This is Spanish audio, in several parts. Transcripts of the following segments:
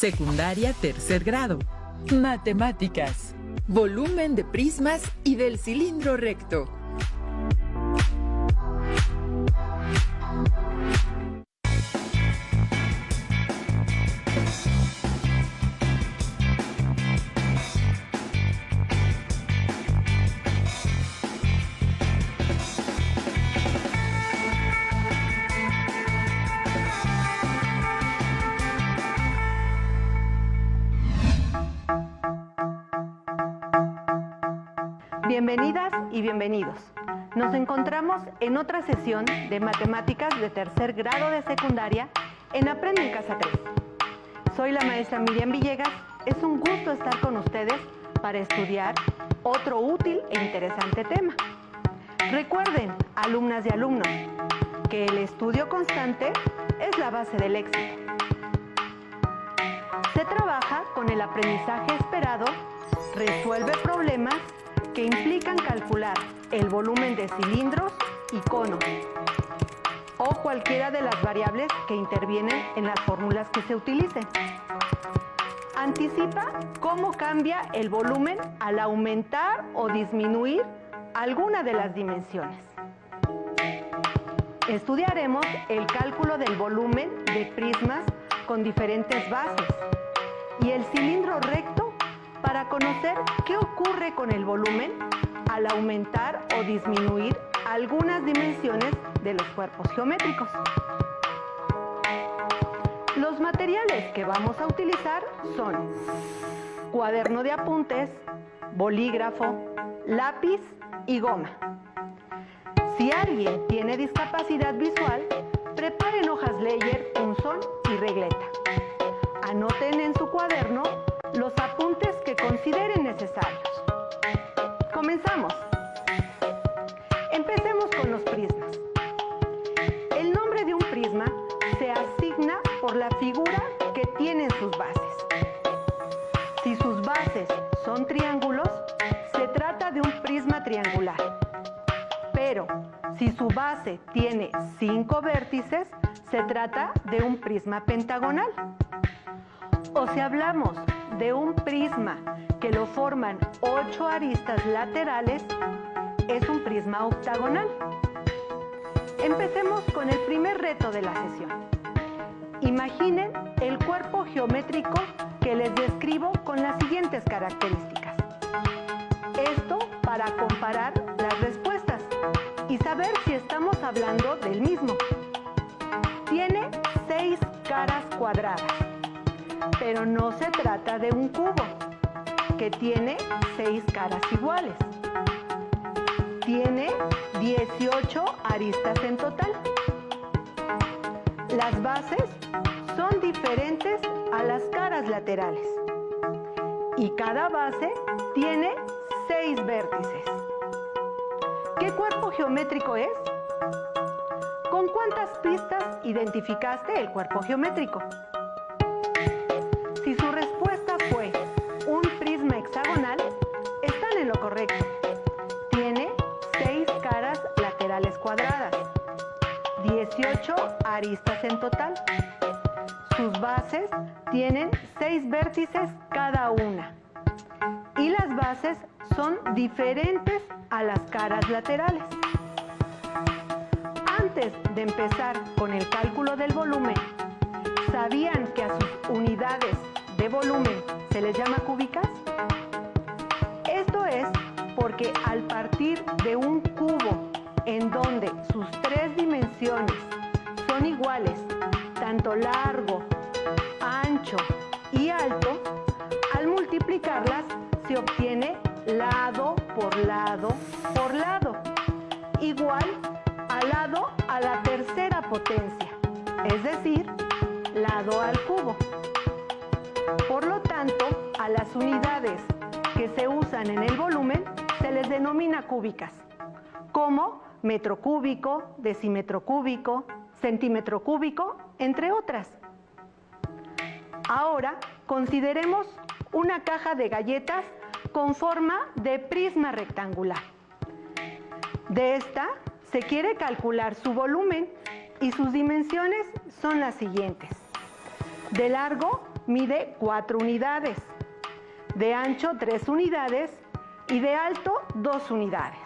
Secundaria tercer grado. Matemáticas. Volumen de prismas y del cilindro recto. Bienvenidas y bienvenidos. Nos encontramos en otra sesión de matemáticas de tercer grado de secundaria en Aprende en Casa 3. Soy la maestra Miriam Villegas. Es un gusto estar con ustedes para estudiar otro útil e interesante tema. Recuerden, alumnas y alumnos, que el estudio constante es la base del éxito. Se trabaja con el aprendizaje esperado, resuelve problemas que implican calcular el volumen de cilindros y conos o cualquiera de las variables que intervienen en las fórmulas que se utilicen. Anticipa cómo cambia el volumen al aumentar o disminuir alguna de las dimensiones. Estudiaremos el cálculo del volumen de prismas con diferentes bases y el cilindro recto para conocer qué ocurre con el volumen al aumentar o disminuir algunas dimensiones de los cuerpos geométricos. Los materiales que vamos a utilizar son cuaderno de apuntes, bolígrafo, lápiz y goma. Si alguien tiene discapacidad visual, preparen hojas Leyer, punzón y regleta. Anoten en su cuaderno los apuntes que consideren necesarios. Comenzamos. Empecemos con los prismas. El nombre de un prisma se asigna por la figura que tienen sus bases. Si sus bases son triángulos, se trata de un prisma triangular. Pero si su base tiene 5 vértices, se trata de un prisma pentagonal. O si hablamos de un prisma que lo forman 8 aristas laterales, es un prisma octagonal. Empecemos con el primer reto de la sesión. Imaginen el cuerpo geométrico que les describo con las siguientes características. Esto para comparar las respuestas y saber si estamos hablando del mismo. Tiene 6 caras cuadradas. Pero no se trata de un cubo, que tiene 6 caras iguales. Tiene 18 aristas en total. Las bases son diferentes a las caras laterales. Y cada base tiene 6 vértices. ¿Qué cuerpo geométrico es? ¿Con cuántas pistas identificaste el cuerpo geométrico? Si su respuesta fue un prisma hexagonal, están en lo correcto. Tiene 6 caras laterales cuadradas, 18 aristas en total. Sus bases tienen 6 vértices cada una. Y las bases son diferentes a las caras laterales. Antes de empezar con el cálculo del volumen, ¿sabían que a sus unidades de volumen se les llama cúbicas? Esto es porque al partir de un cubo en donde sus 3 dimensiones son iguales, tanto largo, ancho y alto, al multiplicarlas se obtiene lado por lado por lado, igual a lado a la tercera potencia, es decir, lado al cubo. Por lo tanto, a las unidades que se usan en el volumen se les denomina cúbicas, como metro cúbico, decímetro cúbico, centímetro cúbico, entre otras. Ahora consideremos una caja de galletas con forma de prisma rectangular. De esta se quiere calcular su volumen y sus dimensiones son las siguientes. De largo mide 4 unidades, de ancho 3 unidades y de alto 2 unidades.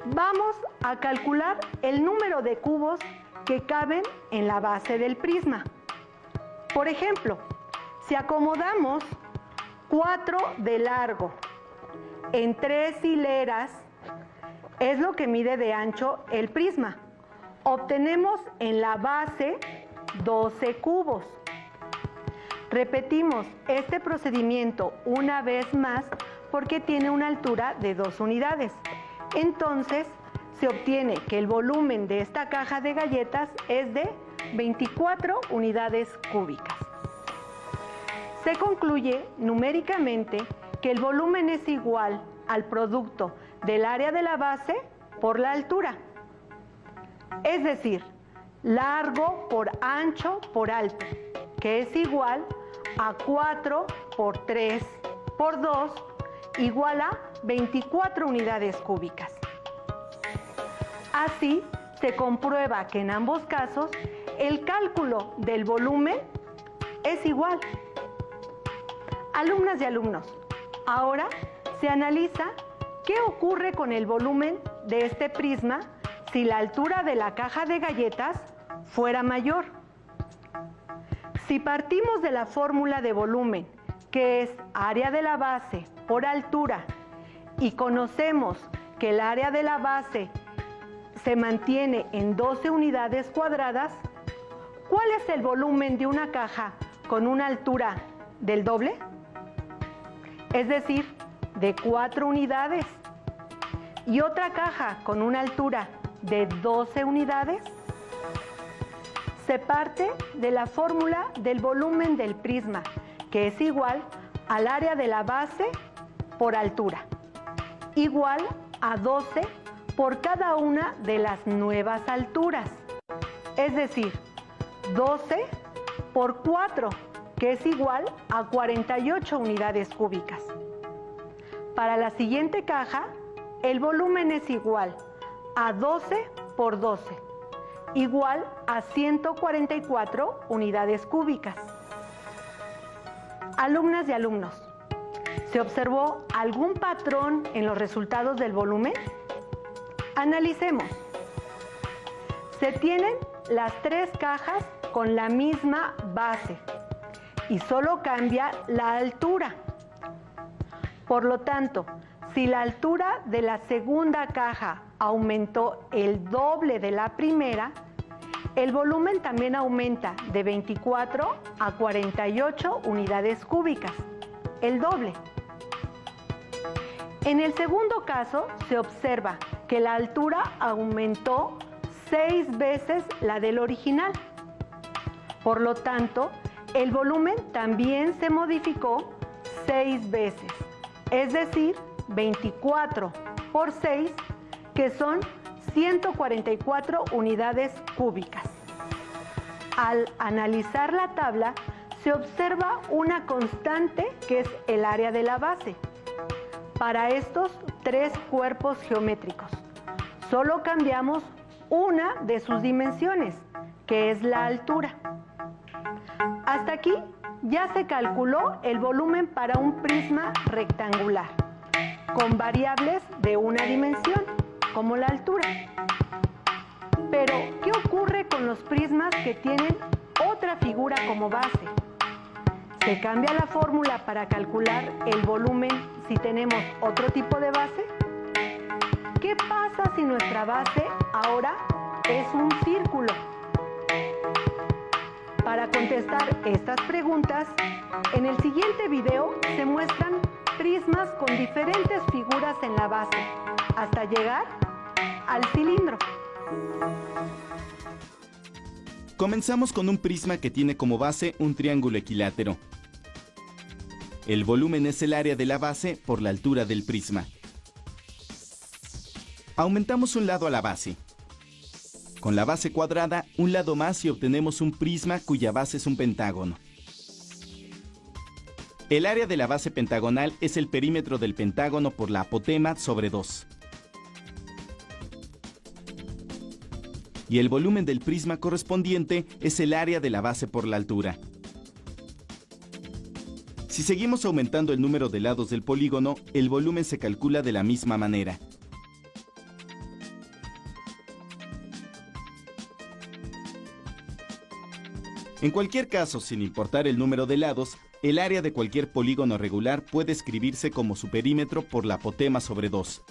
Vamos a calcular el número de cubos que caben en la base del prisma. Por ejemplo, si acomodamos 4 de largo en 3 hileras, es lo que mide de ancho el prisma. Obtenemos en la base 12 cubos. Repetimos este procedimiento una vez más porque tiene una altura de 2 unidades. Entonces, se obtiene que el volumen de esta caja de galletas es de 24 unidades cúbicas. Se concluye numéricamente que el volumen es igual al producto del área de la base por la altura. Es decir, largo por ancho por alto, que es igual a 4 por 3 por 2, igual a 24 unidades cúbicas. Así, se comprueba que en ambos casos el cálculo del volumen es igual. Alumnas y alumnos, ahora se analiza qué ocurre con el volumen de este prisma si la altura de la caja de galletas fuera mayor. Si partimos de la fórmula de volumen, que es área de la base por altura, y conocemos que el área de la base se mantiene en 12 unidades cuadradas, ¿cuál es el volumen de una caja con una altura del doble? Es decir, de 4 unidades. ¿Y otra caja con una altura de 12 unidades? Se parte de la fórmula del volumen del prisma, que es igual al área de la base por altura, igual a 12 por cada una de las nuevas alturas. Es decir, 12 por 4, que es igual a 48 unidades cúbicas. Para la siguiente caja, el volumen es igual a 12 por 12, igual a 144 unidades cúbicas. Alumnas y alumnos, ¿se observó algún patrón en los resultados del volumen? Analicemos. Se tienen las 3 cajas con la misma base y solo cambia la altura. Por lo tanto, si la altura de la segunda caja aumentó el doble de la primera, el volumen también aumenta de 24 a 48 unidades cúbicas, el doble. En el segundo caso, se observa que la altura aumentó 6 veces la del original. Por lo tanto, el volumen también se modificó 6 veces, es decir, 24 por 6, que son 144 unidades cúbicas. Al analizar la tabla, se observa una constante que es el área de la base. Para estos 3 cuerpos geométricos, solo cambiamos una de sus dimensiones, que es la altura. Hasta aquí ya se calculó el volumen para un prisma rectangular, con variables de una dimensión, como la altura. Pero, ¿qué ocurre con los prismas que tienen otra figura como base? ¿Se cambia la fórmula para calcular el volumen si tenemos otro tipo de base? ¿Qué pasa si nuestra base ahora es un círculo? Para contestar estas preguntas, en el siguiente video se muestran prismas con diferentes figuras en la base, hasta llegar al cilindro. Comenzamos con un prisma que tiene como base un triángulo equilátero. El volumen es el área de la base por la altura del prisma. Aumentamos un lado a la base. Con la base cuadrada, un lado más y obtenemos un prisma cuya base es un pentágono. El área de la base pentagonal es el perímetro del pentágono por la apotema sobre 2. y el volumen del prisma correspondiente es el área de la base por la altura. Si seguimos aumentando el número de lados del polígono, el volumen se calcula de la misma manera. En cualquier caso, sin importar el número de lados, el área de cualquier polígono regular puede escribirse como su perímetro por la apotema sobre 2.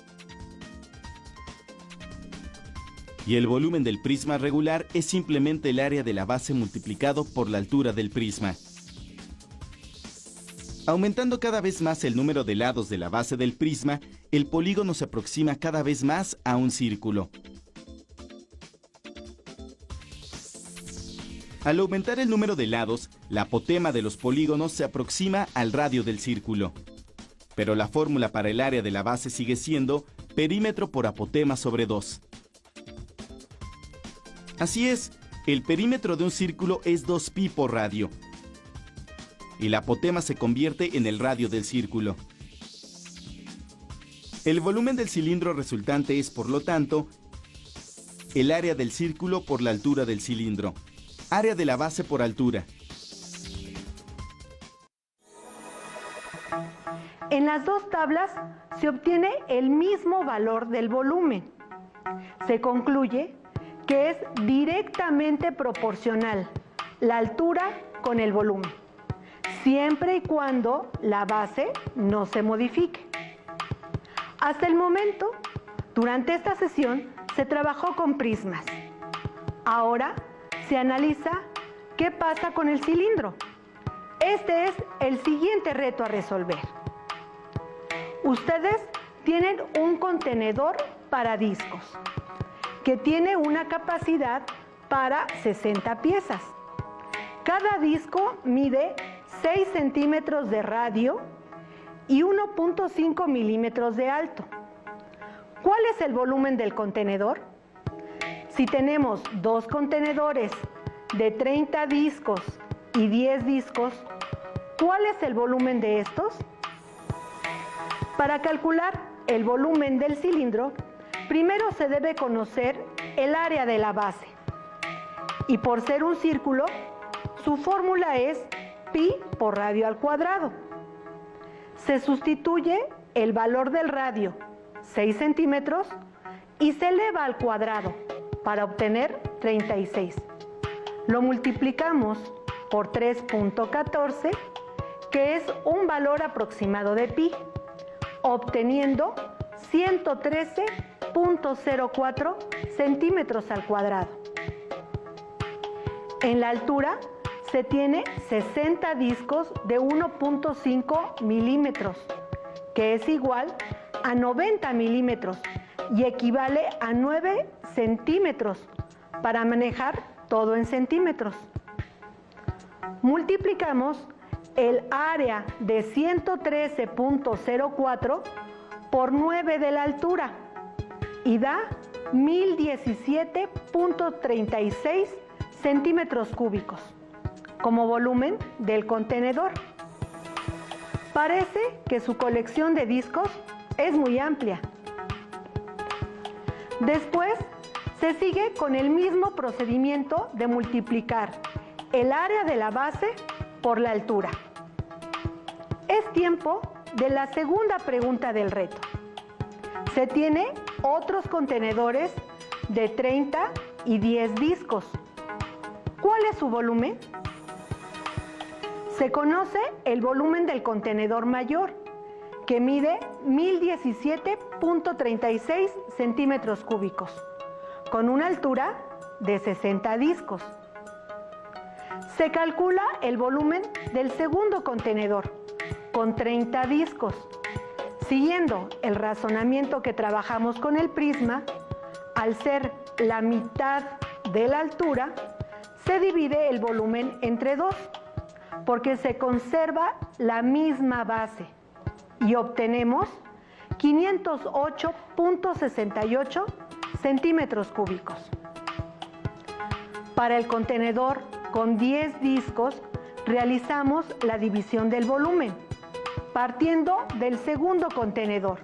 Y el volumen del prisma regular es simplemente el área de la base multiplicado por la altura del prisma. Aumentando cada vez más el número de lados de la base del prisma, el polígono se aproxima cada vez más a un círculo. Al aumentar el número de lados, la apotema de los polígonos se aproxima al radio del círculo. Pero la fórmula para el área de la base sigue siendo perímetro por apotema sobre 2. Así es, el perímetro de un círculo es 2pi por radio. Y la apotema se convierte en el radio del círculo. El volumen del cilindro resultante es, por lo tanto, el área del círculo por la altura del cilindro. Área de la base por altura. En las dos tablas se obtiene el mismo valor del volumen. Se concluye que es directamente proporcional la altura con el volumen, siempre y cuando la base no se modifique. Hasta el momento, durante esta sesión, se trabajó con prismas. Ahora se analiza qué pasa con el cilindro. Este es el siguiente reto a resolver. Ustedes tienen un contenedor para discos que tiene una capacidad para 60 piezas. Cada disco mide 6 centímetros de radio y 1.5 milímetros de alto. ¿Cuál es el volumen del contenedor? Si tenemos dos contenedores de 30 discos y 10 discos, ¿cuál es el volumen de estos? Para calcular el volumen del cilindro, primero se debe conocer el área de la base. Y por ser un círculo, su fórmula es pi por radio al cuadrado. Se sustituye el valor del radio, 6 centímetros, y se eleva al cuadrado para obtener 36. Lo multiplicamos por 3.14, que es un valor aproximado de pi, obteniendo 113.04 centímetros al cuadrado. En la altura se tiene 60 discos de 1.5 milímetros, que es igual a 90 milímetros y equivale a 9 centímetros para manejar todo en centímetros. Multiplicamos el área de 113.04 por 9 de la altura y da 1017.36 centímetros cúbicos como volumen del contenedor. Parece que su colección de discos es muy amplia. Después se sigue con el mismo procedimiento de multiplicar el área de la base por la altura. Es tiempo de la segunda pregunta del reto. Se tiene otros contenedores de 30 y 10 discos. ¿Cuál es su volumen? Se conoce el volumen del contenedor mayor, que mide 1017.36 centímetros cúbicos, con una altura de 60 discos. Se calcula el volumen del segundo contenedor, con 30 discos. Siguiendo el razonamiento que trabajamos con el prisma, al ser la mitad de la altura, se divide el volumen entre 2, porque se conserva la misma base y obtenemos 508.68 centímetros cúbicos. Para el contenedor con 10 discos, realizamos la división del volumen, partiendo del segundo contenedor,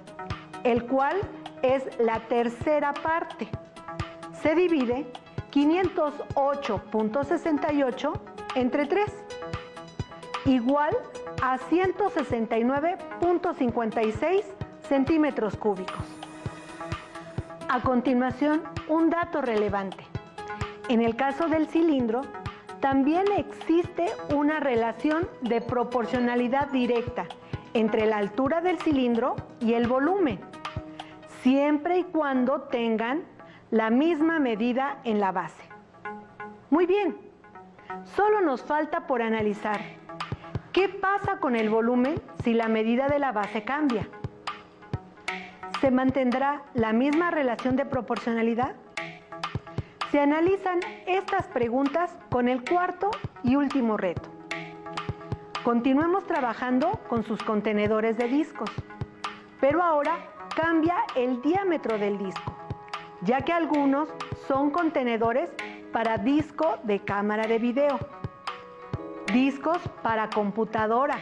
el cual es la tercera parte. Se divide 508.68 entre 3, igual a 169.56 centímetros cúbicos. A continuación, un dato relevante. En el caso del cilindro, también existe una relación de proporcionalidad directa entre la altura del cilindro y el volumen, siempre y cuando tengan la misma medida en la base. Muy bien, solo nos falta por analizar qué pasa con el volumen si la medida de la base cambia. ¿Se mantendrá la misma relación de proporcionalidad? Se analizan estas preguntas con el cuarto y último reto. Continuemos trabajando con sus contenedores de discos, pero ahora cambia el diámetro del disco, ya que algunos son contenedores para disco de cámara de video, discos para computadora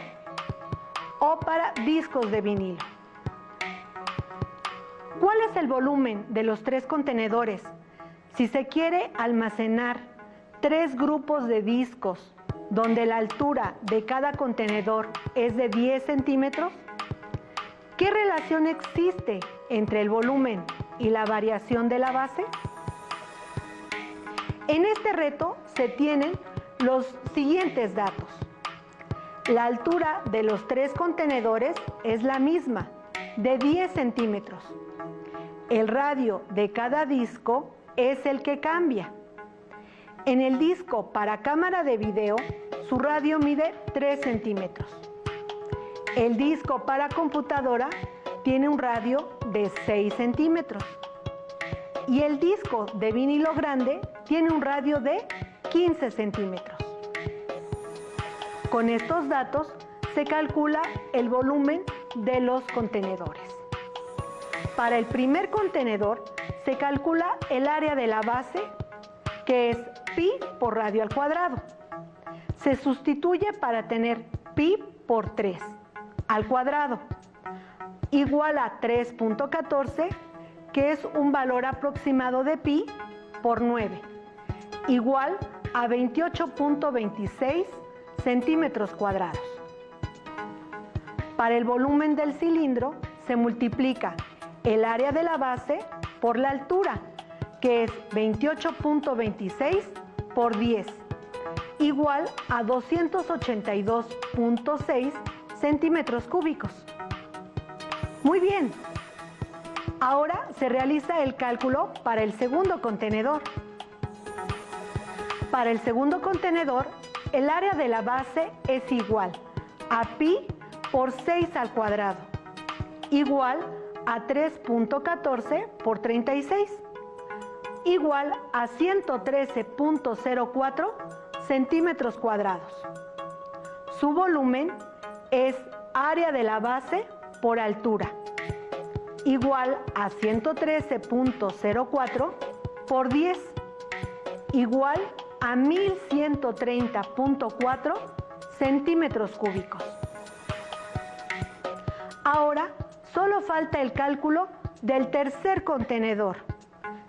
o para discos de vinilo. ¿Cuál es el volumen de los 3 contenedores si se quiere almacenar 3 grupos de discos donde la altura de cada contenedor es de 10 centímetros? ¿Qué relación existe entre el volumen y la variación de la base? En este reto se tienen los siguientes datos. La altura de los 3 contenedores es la misma, de 10 centímetros. El radio de cada disco es el que cambia. En el disco para cámara de video, su radio mide 3 centímetros. El disco para computadora tiene un radio de 6 centímetros. Y el disco de vinilo grande tiene un radio de 15 centímetros. Con estos datos se calcula el volumen de los contenedores. Para el primer contenedor se calcula el área de la base, que es pi por radio al cuadrado. Se sustituye para tener pi por 3 al cuadrado, igual a 3.14, que es un valor aproximado de pi por 9, igual a 28.26 centímetros cuadrados. Para el volumen del cilindro se multiplica el área de la base por la altura, que es 28.26 por 10, igual a 282.6 centímetros cúbicos. Muy bien. Ahora se realiza el cálculo para el segundo contenedor. Para el segundo contenedor, el área de la base es igual a pi por 6 al cuadrado, igual a 3.14 por 36, igual a 113.04 centímetros cuadrados. Su volumen es área de la base por altura, igual a 113.04 por 10, igual a 1130.4 centímetros cúbicos. Ahora solo falta el cálculo del tercer contenedor,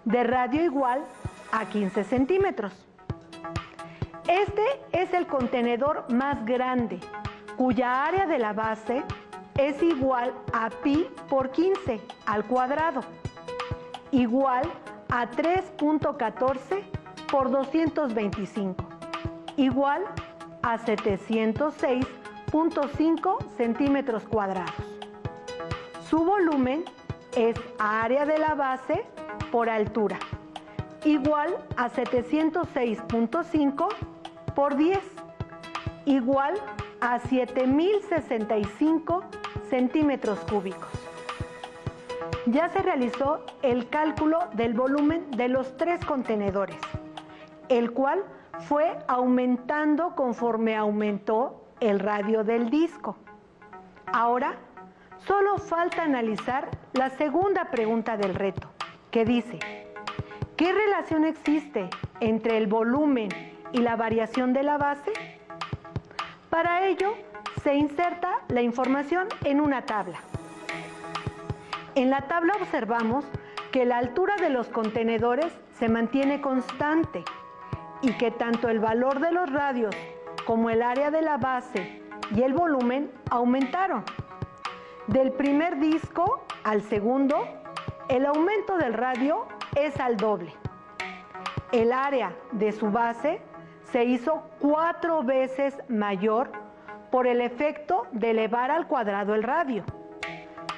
de radio igual a 15 centímetros. Este es el contenedor más grande, cuya área de la base es igual a pi por 15 al cuadrado, igual a 3.14 por 225, igual a 706.5 centímetros cuadrados. Su volumen es área de la base por altura, igual a 706.5 por 10, igual a 7065 centímetros cúbicos. Ya se realizó el cálculo del volumen de los 3 contenedores, el cual fue aumentando conforme aumentó el radio del disco. Ahora, solo falta analizar la segunda pregunta del reto, que dice: ¿qué relación existe entre el volumen y la variación de la base? Para ello, se inserta la información en una tabla. En la tabla observamos que la altura de los contenedores se mantiene constante y que tanto el valor de los radios como el área de la base y el volumen aumentaron. Del primer disco al segundo, el aumento del radio es al doble. El área de su base se hizo 4 veces mayor por el efecto de elevar al cuadrado el radio.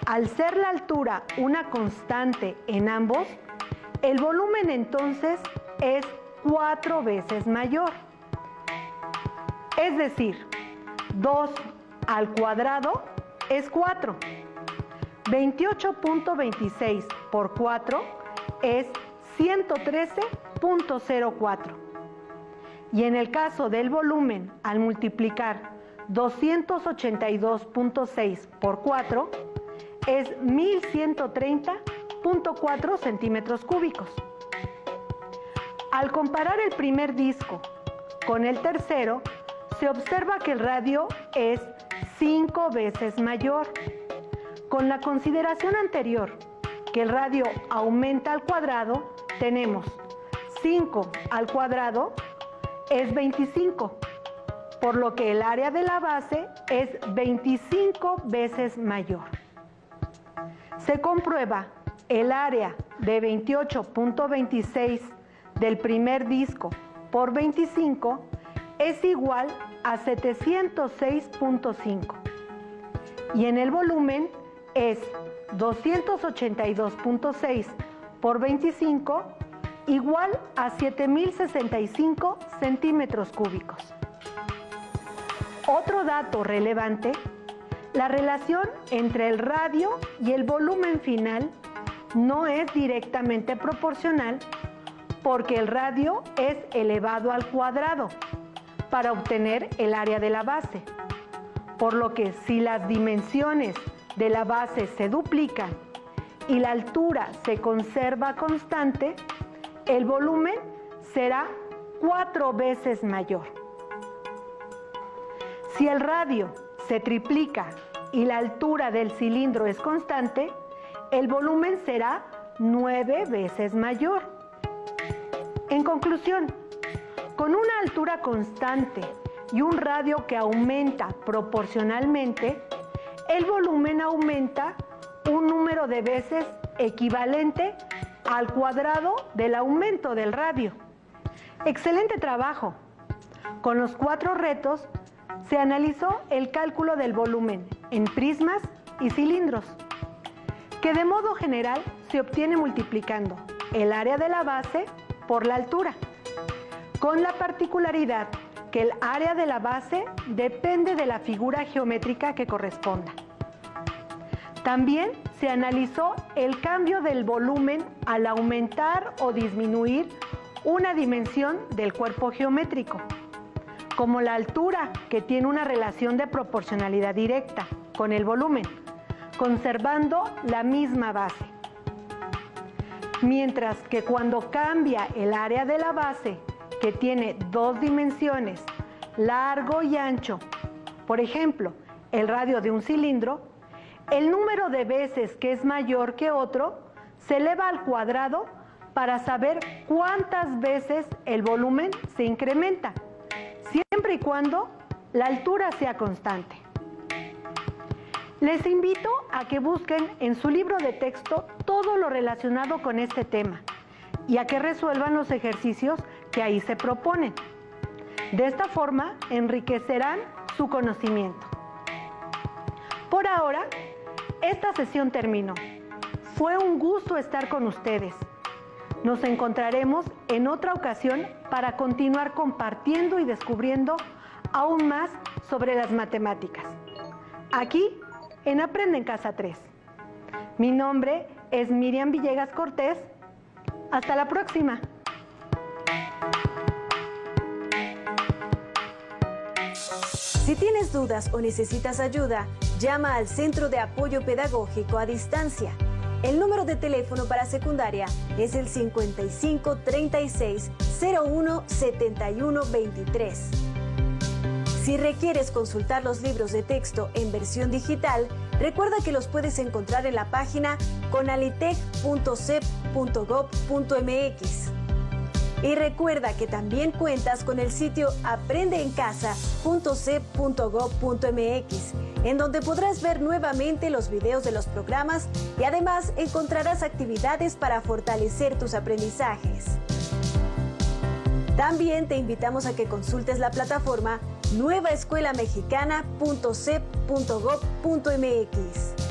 Al ser la altura una constante en ambos, el volumen entonces es 4 veces mayor. Es decir, 2 al cuadrado es 4. 28.26 por 4 es 113.04. Y en el caso del volumen, al multiplicar 282.6 por 4, es 1130.4 centímetros cúbicos. Al comparar el primer disco con el tercero, se observa que el radio es 5 veces mayor. Con la consideración anterior, que el radio aumenta al cuadrado, tenemos 5 al cuadrado es 25, por lo que el área de la base es 25 veces mayor. Se comprueba el área de 28.26 del primer disco por 25 es igual a 706.5 y en el volumen es 282.6 por 25 igual a 7065 centímetros cúbicos. Otro dato relevante, la relación entre el radio y el volumen final no es directamente proporcional porque el radio es elevado al cuadrado para obtener el área de la base, por lo que si las dimensiones de la base se duplican y la altura se conserva constante, el volumen será 4 veces mayor. Si el radio se triplica y la altura del cilindro es constante, el volumen será 9 veces mayor. En conclusión, con una altura constante y un radio que aumenta proporcionalmente, el volumen aumenta un número de veces equivalente al cuadrado del aumento del radio. ¡Excelente trabajo! Con los 4 retos se analizó el cálculo del volumen en prismas y cilindros, que de modo general se obtiene multiplicando el área de la base por la altura, con la particularidad que el área de la base depende de la figura geométrica que corresponda. También se analizó el cambio del volumen al aumentar o disminuir una dimensión del cuerpo geométrico, como la altura, que tiene una relación de proporcionalidad directa con el volumen, conservando la misma base. Mientras que cuando cambia el área de la base, que tiene 2 dimensiones, largo y ancho, por ejemplo, el radio de un cilindro, el número de veces que es mayor que otro se eleva al cuadrado para saber cuántas veces el volumen se incrementa, siempre y cuando la altura sea constante. Les invito a que busquen en su libro de texto todo lo relacionado con este tema y a que resuelvan los ejercicios que ahí se proponen. De esta forma enriquecerán su conocimiento. Por ahora, esta sesión terminó. Fue un gusto estar con ustedes. Nos encontraremos en otra ocasión para continuar compartiendo y descubriendo aún más sobre las matemáticas. Aquí, en Aprende en Casa 3. Mi nombre es Miriam Villegas Cortés. Hasta la próxima. Si tienes dudas o necesitas ayuda, llama al Centro de Apoyo Pedagógico a Distancia. El número de teléfono para secundaria es el 55 36 01 71 23. Si requieres consultar los libros de texto en versión digital, Recuerda que los puedes encontrar en la página conalitec.cep.gov.mx. Y recuerda que también cuentas con el sitio aprendeencasa.cep.gov.mx, en donde podrás ver nuevamente los videos de los programas y además encontrarás actividades para fortalecer tus aprendizajes. También te invitamos a que consultes la plataforma nuevaescuelamexicana.cep.gov.mx.